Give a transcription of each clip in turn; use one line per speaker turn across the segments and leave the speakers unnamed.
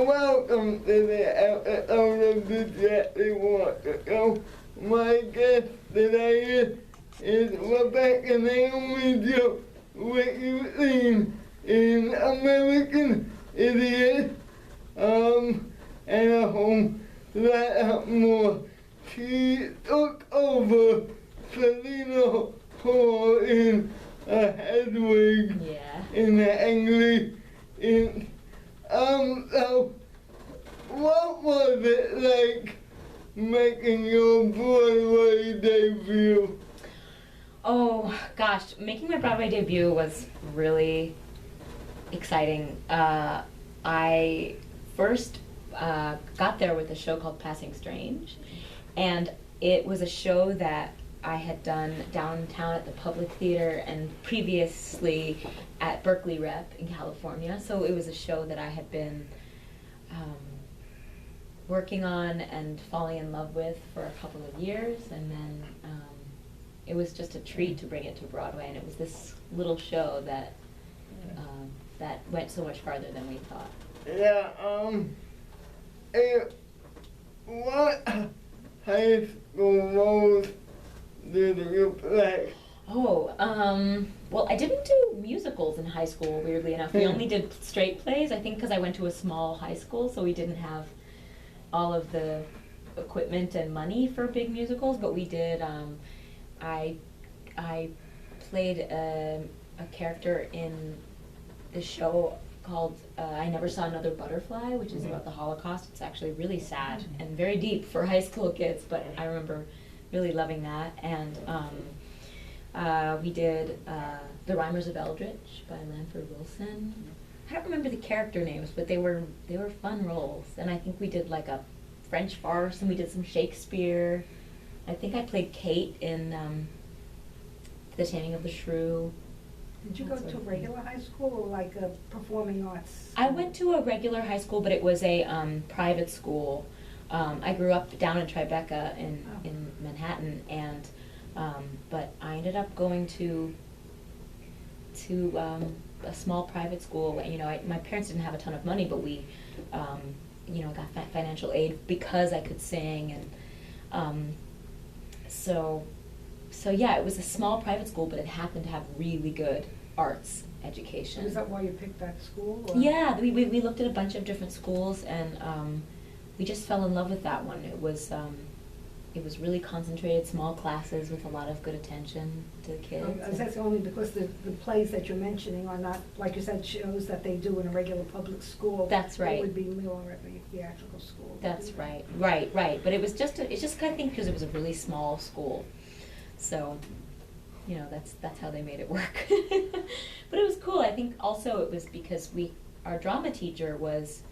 Welcome to the episode of the Jeffrey Walker Show. My guest today is Rebecca Naomi Jones, which you've seen in American Idiot, and a whole lot more. She took over Selena Hall in Hedwig in the English. So what was it like making your Broadway debut?
Oh gosh, making my Broadway debut was really exciting. I first got there with a show called Passing Strange, and it was a show that I had done downtown at the Public Theater and previously at Berkeley Rep in California. So it was a show that I had been working on and falling in love with for a couple of years, and then it was just a treat to bring it to Broadway, and it was this little show that that went so much farther than we thought.
Yeah, what high school roles did you play?
Oh, well, I didn't do musicals in high school, weirdly enough. We only did straight plays, I think because I went to a small high school, so we didn't have all of the equipment and money for big musicals, but we did, I played a character in this show called I Never Saw Another Butterfly, which is about the Holocaust. It's actually really sad and very deep for high school kids, but I remember really loving that. And we did The Rhymers of Eldritch by Lanford Wilson. I don't remember the character names, but they were fun roles. And I think we did like a French farce, and we did some Shakespeare. I think I played Kate in The Taming of the Shrew.
Did you go to a regular high school or like a performing arts?
I went to a regular high school, but it was a private school. I grew up down in Tribeca in Manhattan, and but I ended up going to a small private school. You know, my parents didn't have a ton of money, but we, you know, got financial aid because I could sing, and so yeah, it was a small private school, but it happened to have really good arts education.
Is that why you picked that school? Or?
Yeah, we looked at a bunch of different schools, and we just fell in love with that one. It was really concentrated, small classes with a lot of good attention to the kids.
That's only because the plays that you're mentioning are not, like you said, shows that they do in a regular public school.
That's right.
It would be more at a theatrical school.
That's right, right. But it's just I think because it was a really small school, so you know that's how they made it work. But it was cool. I think also it was because our drama teacher was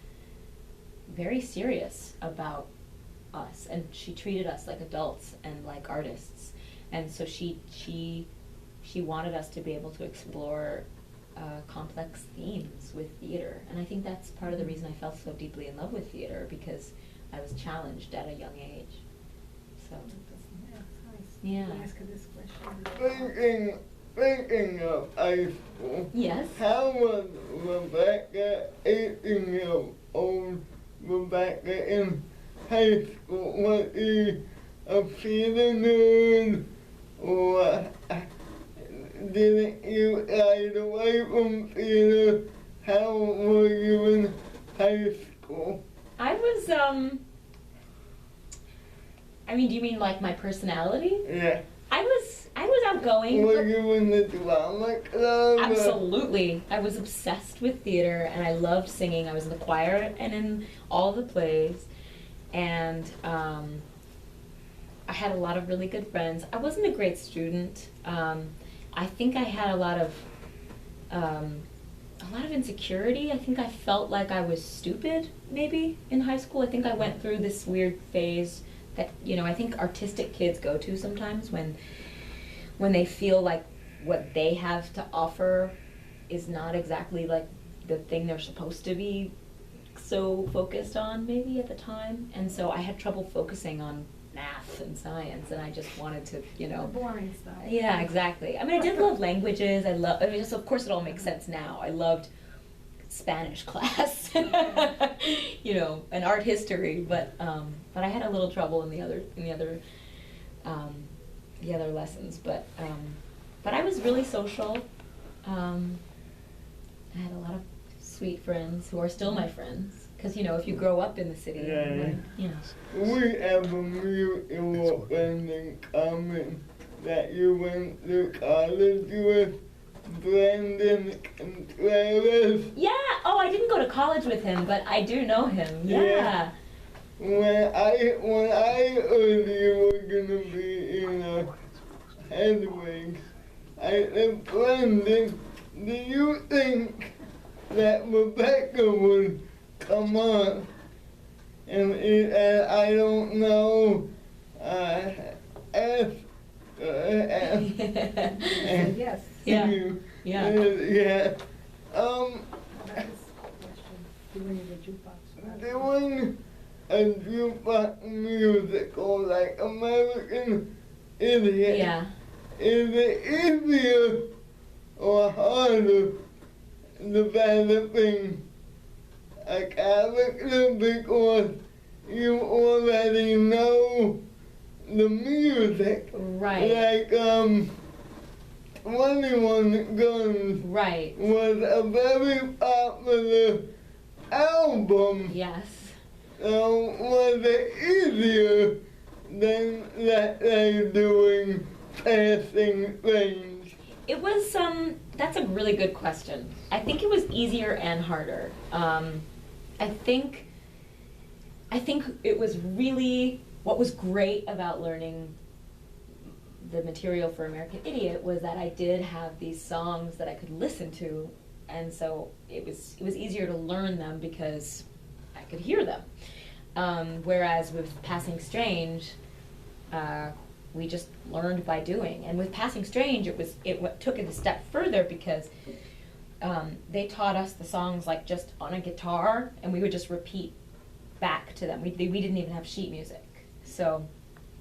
very serious about us, and she treated us like adults and like artists, and so she wanted us to be able to explore complex themes with theater, and I think that's part of the reason I fell so deeply in love with theater, because I was challenged at a young age. So yeah.
I'll ask her this question.
Thinking of high school,
Yes.
how was Rebecca, 18-year-old Rebecca in high school? Was she a theater nerd, or didn't you hide away from theater? How were you in high school?
I was I mean, do you mean like my personality?
Yeah.
I was outgoing.
Were you in the drama club?
Absolutely. I was obsessed with theater, and I loved singing. I was in the choir and in all the plays, and I had a lot of really good friends. I wasn't a great student. I think I had a lot of insecurity. I think I felt like I was stupid, maybe, in high school. I think I went through this weird phase that, you know, I think artistic kids go to sometimes when they feel like what they have to offer is not exactly like the thing they're supposed to be so focused on, maybe, at the time. And so I had trouble focusing on math and science, and I just wanted to, you know.
The boring stuff.
Yeah, exactly. I mean, I did love languages. Of course it all makes sense now. I loved Spanish class, you know, and art history, but I had a little trouble in the other lessons, but I was really social. I had a lot of sweet friends who are still my friends, because, you know, if you grow up in the city,
Yeah.
you know.
We have a mutual friend in common that you went to college with, Brandon Contreras.
Yeah, oh, I didn't go to college with him, but I do know him, yeah.
When I heard you were gonna be in a Hedwig, I said, Brandon, do you think that Rebecca would come on? And I don't know, ask
Yes.
Yeah.
you.
Yeah.
Yeah.
That's the question. Doing the jukebox.
Doing a jukebox musical like American Idiot.
Yeah.
Is it easier or harder developing a character because you already know the music?
Right.
Like 21 Guns
Right.
was a very popular album.
Yes.
So was it easier than that they doing passing things?
It was, that's a really good question. I think it was easier and harder. I think it was really, what was great about learning the material for American Idiot was that I did have these songs that I could listen to, and so it was easier to learn them because I could hear them. Whereas with Passing Strange, we just learned by doing. And with Passing Strange, it took it a step further because they taught us the songs like just on a guitar, and we would just repeat back to them. We didn't even have sheet music. So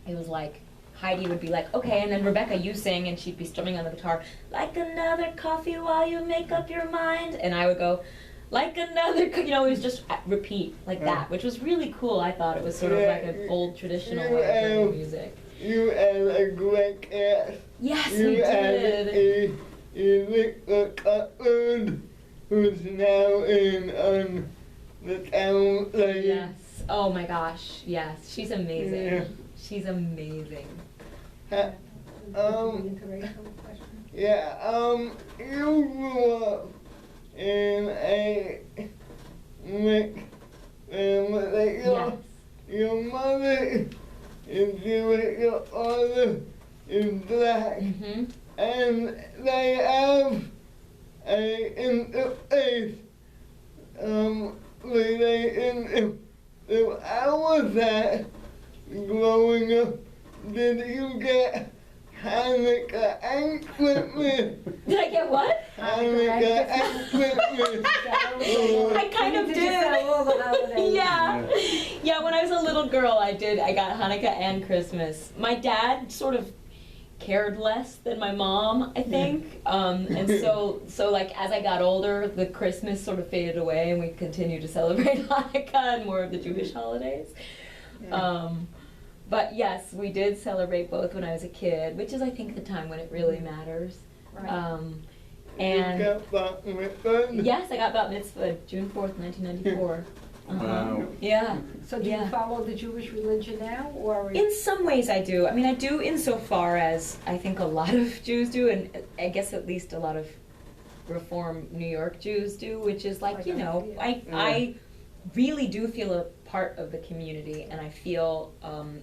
it was like, Heidi would be like, okay, and then Rebecca, you sing, and she'd be strumming on the guitar, like another coffee while you make up your mind. And I would go, like another, you know, it was just repeat like that, which was really cool. I thought it was sort of like an old traditional way of learning music.
You had a great cast.
Yes,
You
we did.
had Rebecca Cutler, who's now in the town play.
Yes. Oh my gosh. Yes. She's amazing.
Yeah.
She's amazing.
Ha-
Interracial question.
Yeah, you grew up in a mixed family.
Yes.
Your mother is Jewish, your father is black,
Mm-hmm.
and they have a interface relationship. So how was that growing up? Did you get Hanukkah and Christmas?
Did I get what?
Hanukkah and Christmas.
I kind of did. Yeah. Yeah, when I was a little girl, I got Hanukkah and Christmas. My dad sort of cared less than my mom, I think. And so like as I got older, the Christmas sort of faded away and we continued to celebrate Hanukkah and more of the Jewish holidays.
Yeah.
But yes, we did celebrate both when I was a kid, which is I think the time when it really matters.
Right.
And
You got bat mitzvah?
yes, I got bat mitzvah June 4th, 1994.
Wow.
Yeah.
So do you
Yeah.
follow the Jewish religion now, or?
In some ways I do. I mean, I do insofar as I think a lot of Jews do, and I guess at least a lot of Reform New York Jews do, which is like, you know, I really do feel a part of the community, and I feel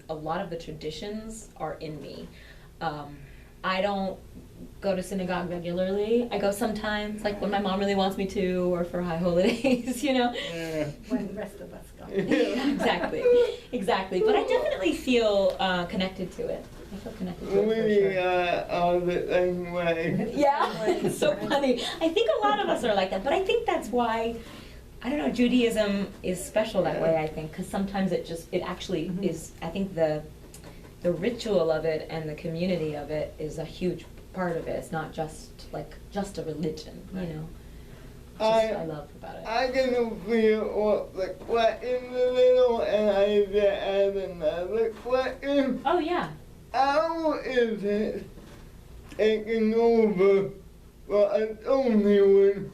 a lot of the traditions are in me. I don't go to synagogue regularly. I go sometimes, like when my mom really wants me to, or for high holidays, you know.
Yeah.
When the rest of us go.
Exactly. But I definitely feel connected to it. I feel connected to it for
We
sure.
are the same way.
Yeah, it's so funny. I think a lot of us are like that, but I think that's why, I don't know, Judaism is special that way, I think, because sometimes it actually is, I think the ritual of it and the community of it is a huge part of it. It's not just a religion, you know. I love about it.
I can feel what the question a little, and I just add another question.
Oh yeah.
How is it taking over for a Tony win?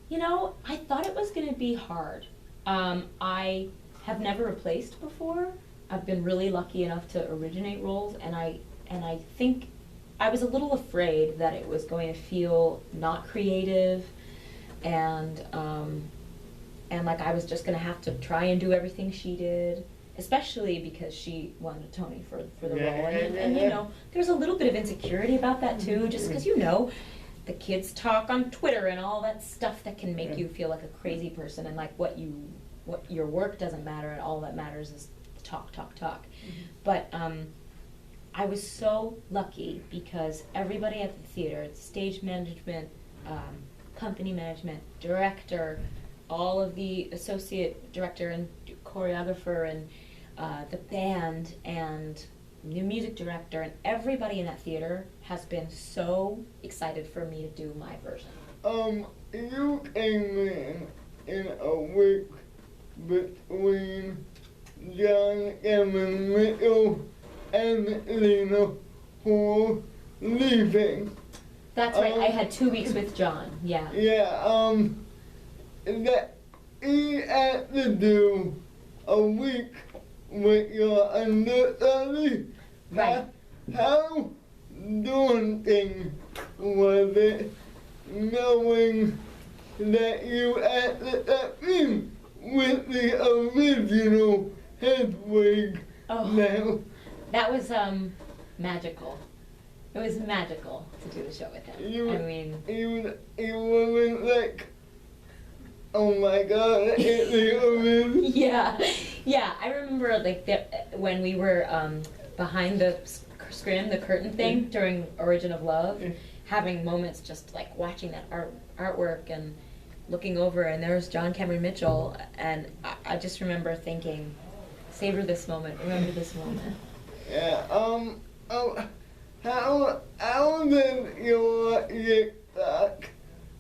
You know, I thought it was going to be hard. I have never replaced before. I've been really lucky enough to originate roles, and I think I was a little afraid that it was going to feel not creative, and like I was just going to have to try and do everything she did, especially because she won a Tony for the role. And you know, there's a little bit of insecurity about that too, just because, you know, the kids talk on Twitter and all that stuff that can make you feel like a crazy person, and like what your work doesn't matter, and all that matters is talk. But I was so lucky because everybody at the theater, stage management, company management, director, all of the associate director and choreographer, and the band, and the music director, and everybody in that theater has been so excited for me to do my version.
You came in a week between John Cameron Mitchell and Lena who leaving.
That's right, I had 2 weeks with John, yeah.
Yeah, that he had to do a week with your understudy.
Right.
How daunting was it knowing that you had to step in with the original Hedwig now?
That was magical. It was magical to do the show with him.
You wasn't like, oh my God, it's the original.
Yeah. I remember like when we were behind the screen, the curtain thing during Origin of Love, having moments just like watching that artwork and looking over, and there's John Cameron Mitchell, and I just remember thinking, savor this moment, remember this moment.
Yeah. How did your TikTok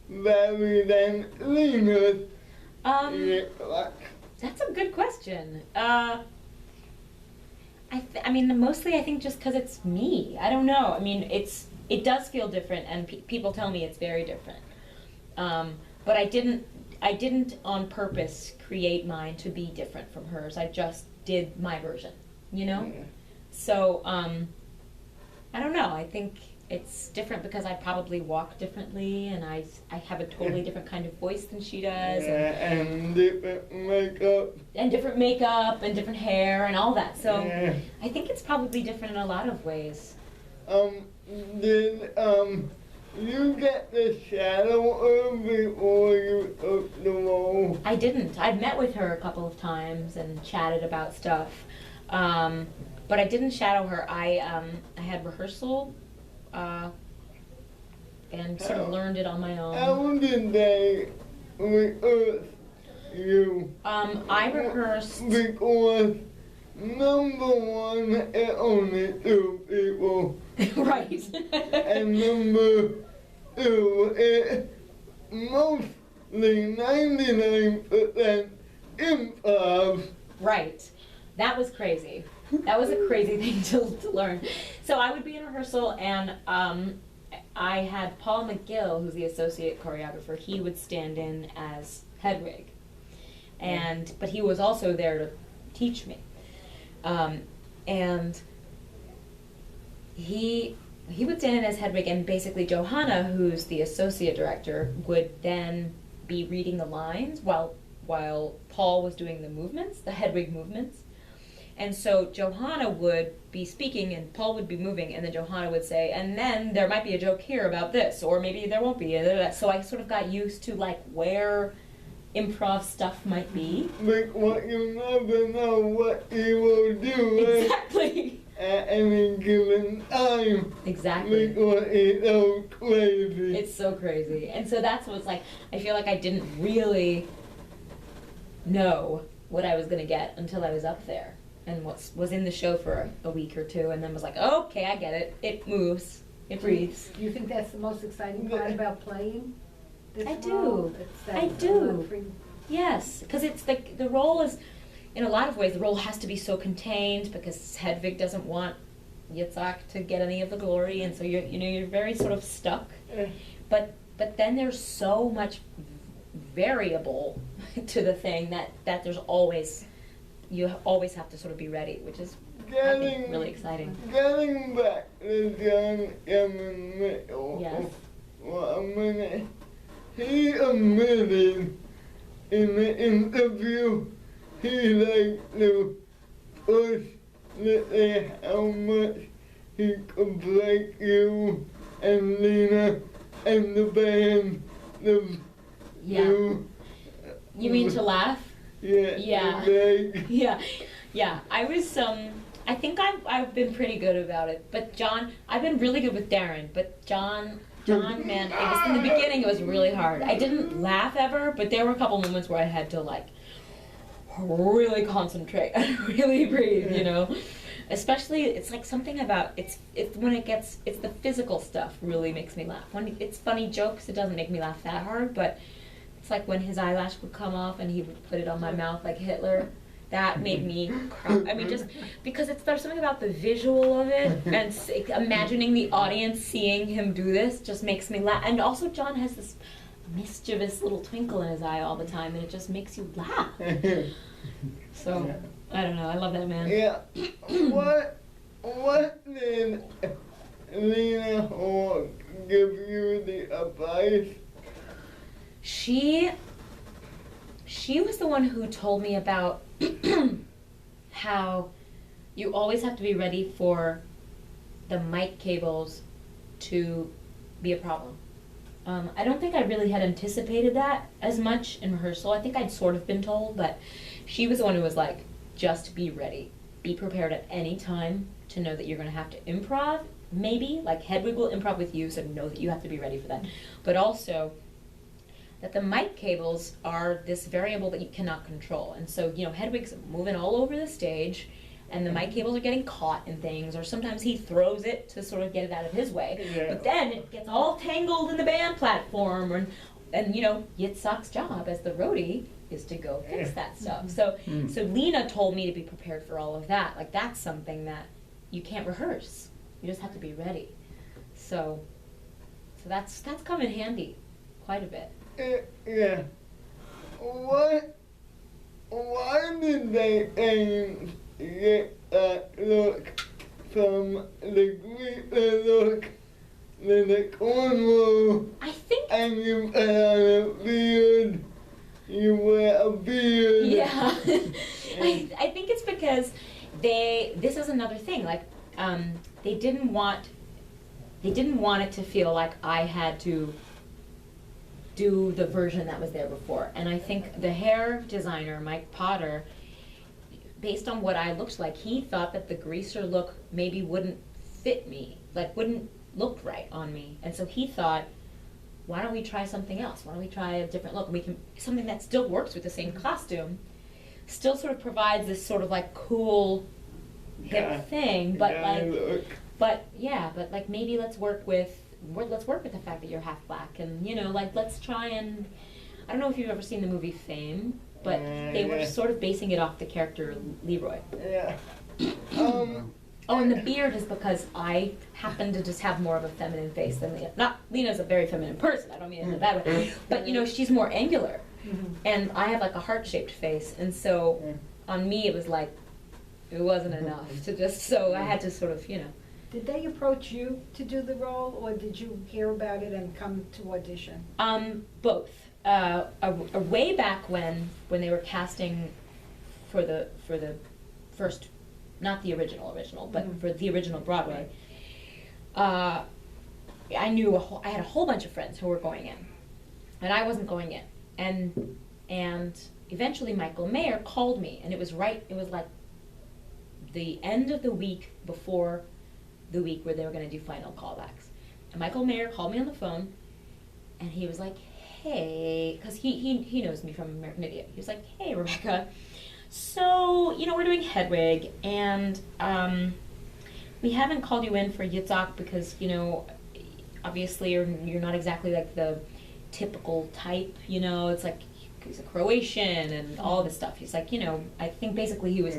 vary than Lena's TikTok?
That's a good question. I mean, mostly I think just because it's me. I don't know. I mean, it does feel different, and people tell me it's very different. But I didn't on purpose create mine to be different from hers. I just did my version, you know?
Yeah.
So, I don't know. I think it's different because I probably walk differently, and I have a totally different kind of voice than she does.
And different makeup.
And different makeup, and different hair, and all that. So,
Yeah.
I think it's probably different in a lot of ways.
Did you get the shadow her before you took the role?
I didn't. I've met with her a couple of times and chatted about stuff, but I didn't shadow her. I had rehearsal, and sort of learned it on my own.
How did they rehearse you?
I rehearsed.
Because number one, it only 2 people.
Right.
And number 2, it mostly 99% improv.
Right. That was crazy. That was a crazy thing to learn. So I would be in rehearsal, and I had Paul McGill, who's the associate choreographer. He would stand in as Hedwig, but he was also there to teach me. And he would stand in as Hedwig, and basically Johanna, who's the associate director, would then be reading the lines while Paul was doing the movements, the Hedwig movements. And so Johanna would be speaking and Paul would be moving, and then Johanna would say, and then there might be a joke here about this, or maybe there won't be. So I sort of got used to like where improv stuff might be.
Like what you never know what he will do.
Exactly.
At any given time.
Exactly.
Like what is so crazy.
It's so crazy. And so that's what's like, I feel like I didn't really know what I was going to get until I was up there and was in the show for a week or two, and then was like, oh, okay, I get it. It moves. It breathes.
Do you think that's the most exciting part about playing? this
I
role?
do.
It's that,
I do.
free-
Yes, because it's like the role is, in a lot of ways, the role has to be so contained because Hedwig doesn't want Yitzhak to get any of the glory, and so you're very sort of stuck. But then there's so much variable to the thing that there's always, you always have to sort of be ready, which is I think really exciting.
Getting back to John Cameron Mitchell
Yes.
for a minute, he admitted in the interview he liked to push literally how much he could break you and Lena and the band.
Yeah. You mean to laugh?
Yeah.
Yeah.
Like,
Yeah. I was I think I've been pretty good about it. But John, I've been really good with Darren. But John, man, it was in the beginning. It was really hard. I didn't laugh ever, but there were a couple moments where I had to like really concentrate and really breathe. You know, especially it's like something about it's when it's the physical stuff really makes me laugh. When it's funny jokes, it doesn't make me laugh that hard, but. It's like when his eyelash would come off and he would put it on my mouth like Hitler. That made me cry. I mean, just because there's something about the visual of it and imagining the audience seeing him do this just makes me laugh. And also, John has this mischievous little twinkle in his eye all the time, and it just makes you laugh. So I don't know. I love that man.
Yeah. What did Lena Hawk give you the advice?
She was the one who told me about how you always have to be ready for the mic cables to be a problem. I don't think I really had anticipated that as much in rehearsal. I think I'd sort of been told, but she was the one who was like, just be ready. Be prepared at any time to know that you're going to have to improv, maybe. Like Hedwig will improv with you, so know that you have to be ready for that. But also, that the mic cables are this variable that you cannot control. And so, Hedwig's moving all over the stage, and the mic cables are getting caught in things, or sometimes he throws it to sort of get it out of his way.
Yeah.
But then it gets all tangled in the band platform, and Yitzhak's job as the roadie is to go fix that stuff. So Lena told me to be prepared for all of that. Like, that's something that you can't rehearse. You just have to be ready. So that's come in handy quite a bit.
Yeah. Why did they get that look from the greaser look than the cornrow?
I think.
And you put on a beard. You wear a beard.
Yeah. I think it's because this is another thing, like, they didn't want it to feel like I had to do the version that was there before. And I think the hair designer, Mike Potter, based on what I looked like, he thought that the greaser look maybe wouldn't fit me, like wouldn't look right on me. And so he thought, why don't we try something else? Why don't we try a different look? Something that still works with the same costume, still sort of provides this sort of like cool hip thing, but like maybe let's work with the fact that you're half black, and let's try and, I don't know if you've ever seen the movie Fame, but they were sort of basing it off the character Leroy.
Yeah.
Oh, and the beard is because I happen to just have more of a feminine face than Lena. Not Lena's a very feminine person. I don't mean it in a bad way, but she's more angular, and I have like a heart-shaped face, and so on me it was like it wasn't enough to just. So I had to sort of
Did they approach you to do the role, or did you hear about it and come to audition?
Both. Way back when they were casting for the first, not the original, but for the original Broadway, I knew I had a whole bunch of friends who were going in, and I wasn't going in, and eventually Michael Mayer called me, and it was like the end of the week before the week where they were going to do final callbacks. And Michael Mayer called me on the phone, and he was like, hey, because he knows me from American Idiot. He was like, hey, Rebecca, so, we're doing Hedwig, and we haven't called you in for Yitzhak because, obviously you're not exactly like the typical type, you know, it's like he's a Croatian and all this stuff. He's like, you know, I think basically he was